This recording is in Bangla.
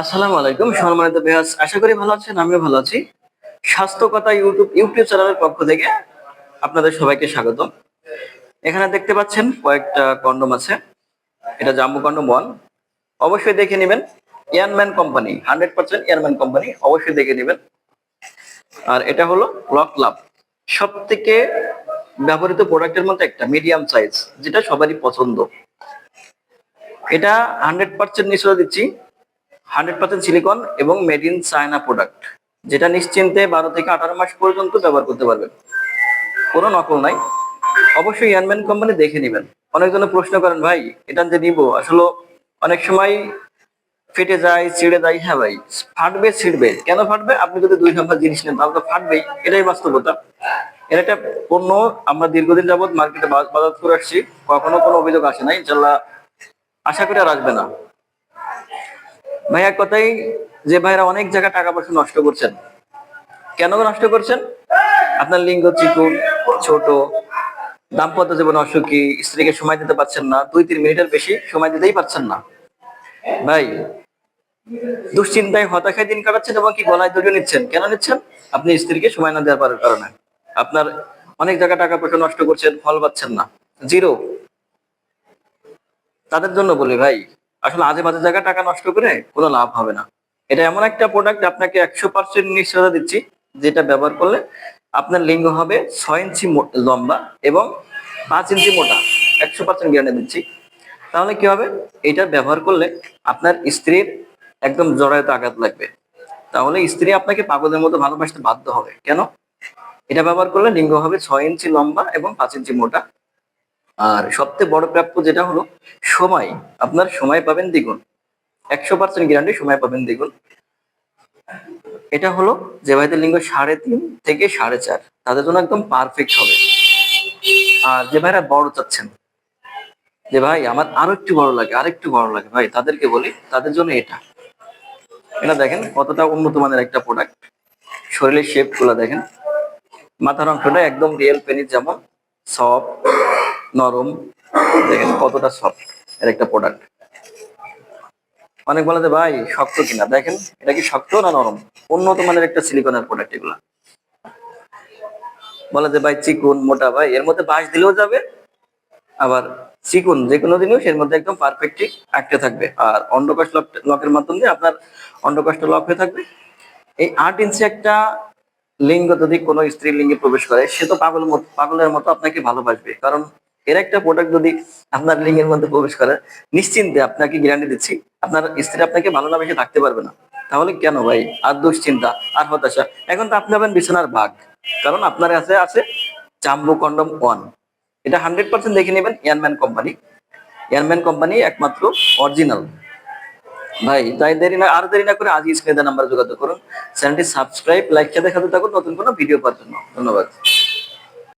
আসসালামু আলাইকুম সম্মানিত ভিউয়ার্স, আশা করি ভালো আছেন। আমিও ভালো আছি। স্বাস্থ্য কথা ইউটিউব চ্যানেলের পক্ষ থেকে আপনাদের সবাইকে স্বাগতম। এখানে দেখতে পাচ্ছেন কয়েকটা কন্ডম আছে। এটা জাম্বো কন্ডম 1। অবশ্যই দেখে নেবেন। ইয়ারম্যান কোম্পানি, 100% ইয়ারম্যান কোম্পানি, অবশ্যই দেখে নেবেন। আর এটা হলো লক লাভ, সবথেকে ব্যবহৃত প্রোডাক্টের মধ্যে একটা মিডিয়াম সাইজ, যেটা সবারই পছন্দ। এটা 100% নিশ্চয় দিচ্ছি, 100% সিলিকন এবং মেড ইন চায়না প্রোডাক্ট, যেটা নিশ্চিন্তে 12 থেকে 18 মাস পর্যন্ত ব্যবহার করতে পারবেন। কোনো নকল নাই। অবশ্যই ইয়ানম্যান কোম্পানি দেখে নেবেন। অনেকজনে প্রশ্ন করেন, ভাই এটা যে নিব আসলে অনেক সময় ফেটে যায়, ছিঁড়ে যায়। হ্যাঁ ভাই, ফাটবে ছিঁড়বে। কেন ফাটবে? আপনি যদি 2 নম্বর জিনিস নেন তাহলে তো ফাটবেই, এটাই বাস্তবতা। এর একটা পণ্য আমরা দীর্ঘদিন যাবত মার্কেটে বাজার করে আসছি, কখনো কোনো অভিযোগ আসে নাই, ইনশাল্লাহ আশা করি আর আসবে না। ভাই এক কথাই, যে ভাইরা অনেক জায়গায় টাকা পয়সা নষ্ট করছেন, কেন নষ্ট করছেন? আপনার লিঙ্গ চিকুন, ছোট, দাম্পত্য জীবন অসুখী, স্ত্রীকে সময় দিতে পারছেন না, 2-3 মিনিটের বেশি সময় দিতেই পারছেন না। ভাই দুশ্চিন্তায় হতাশায় দিন কাটাচ্ছেন এবং কি গলায় দড়ি নিচ্ছেন। কেন নিচ্ছেন? আপনি স্ত্রীকে সময় না দেওয়ার কারণে। আপনার অনেক জায়গায় টাকা পয়সা নষ্ট করছেন, ফল পাচ্ছেন না, জিরো। তাদের জন্য বলি ভাই, আসলে আজে বাজে জায়গায় টাকা নষ্ট করে কোনো লাভ হবে না। এটা এমন একটা প্রোডাক্ট, আপনাকে 100% নিশ্চয়তা দিচ্ছি, যেটা ব্যবহার করলে আপনার লিঙ্গ হবে 6 ইঞ্চি লম্বা এবং 5 ইঞ্চি মোটা। 100% গ্যারান্টি দিচ্ছি। তাহলে কি হবে? এটা ব্যবহার করলে আপনার স্ত্রীর একদম জরায়ুতে আঘাত লাগবে। তাহলে স্ত্রী আপনাকে পাগলের মতো ভালোবাসতে বাধ্য হবে। কেন? এটা ব্যবহার করলে লিঙ্গ হবে 6 ইঞ্চি লম্বা এবং 5 ইঞ্চি মোটা। আর সবচেয়ে বড় প্রাপ্য যেটা হলো সময়, আপনার সময় পাবেন দ্বিগুণ। 100% গ্যারান্টি, সময় পাবেন দ্বিগুণ। এটা হলো যে ভাইদের লিঙ্গ 3.5 থেকে 4.5, তাদের জন্য একদম পারফেক্ট হবে। আর যে ভাইরা বড় চাচ্ছেন, যে ভাই আমার আরো একটু বড় লাগে, আরেকটু বড় লাগে, ভাই তাদেরকে বলি, তাদের জন্য এটা। এটা দেখেন কতটা উন্নত মানের একটা প্রোডাক্ট। শরীরের শেপ গুলা দেখেন, মাথার অংশটা একদম রিয়েল পেনিস যেমন সফট, নরম। দেখেন কতটা সফট এর একটা প্রোডাক্ট। অনেক বলে যে ভাই শক্ত কিনা, দেখেন এটা কি শক্ত না নরম। উন্নত মানের একটা সিলিকনের প্রোডাক্ট এগুলা। বলে যে ভাই চিকুন মোটা, ভাই এর মধ্যে বাঁশ দিলেও যাবে, আবার চিকুন যে কোনো দিনেও এর মধ্যে একদম পারফেক্টলি আটকে থাকবে। আর অন্ডকোষ লকের মাধ্যমে আপনার অন্ডকোষটা লক হয়ে থাকবে। এই 8 ইঞ্চি একটা লিঙ্গ যদি কোনো স্ত্রীর লিঙ্গে প্রবেশ করে, সে তো পাগলের মতো আপনাকে ভালোবাসবে। কারণ এর একটা প্রোডাক্ট যদি আপনার লিঙ্গের মধ্যে প্রবেশ করে, নিশ্চিন্তে আপনাকে গ্যারান্টি দিচ্ছি, আপনার স্ত্রী আপনাকে ভালো না বেশি থাকতে পারবে না। তাহলে কেন ভাই আর দুশ্চিন্তা আর হতাশা? এখন তো আপনি হবেন বিছানার বাঘ, কারণ আপনার কাছে আছে জাম্বো কন্ডম 1। এটা 100% দেখে নেবেন। ইয়ারম্যান কোম্পানি, ইয়ারম্যান কোম্পানি একমাত্র অরিজিনাল। ভাই তাই দেরি না করে আজই স্ক্রিনে নাম্বার যোগাযোগ করুন। চ্যানেলটি সাবস্ক্রাইব, লাইক সাথে থাকুন নতুন কোনো ভিডিও পাওয়ার জন্য। ধন্যবাদ।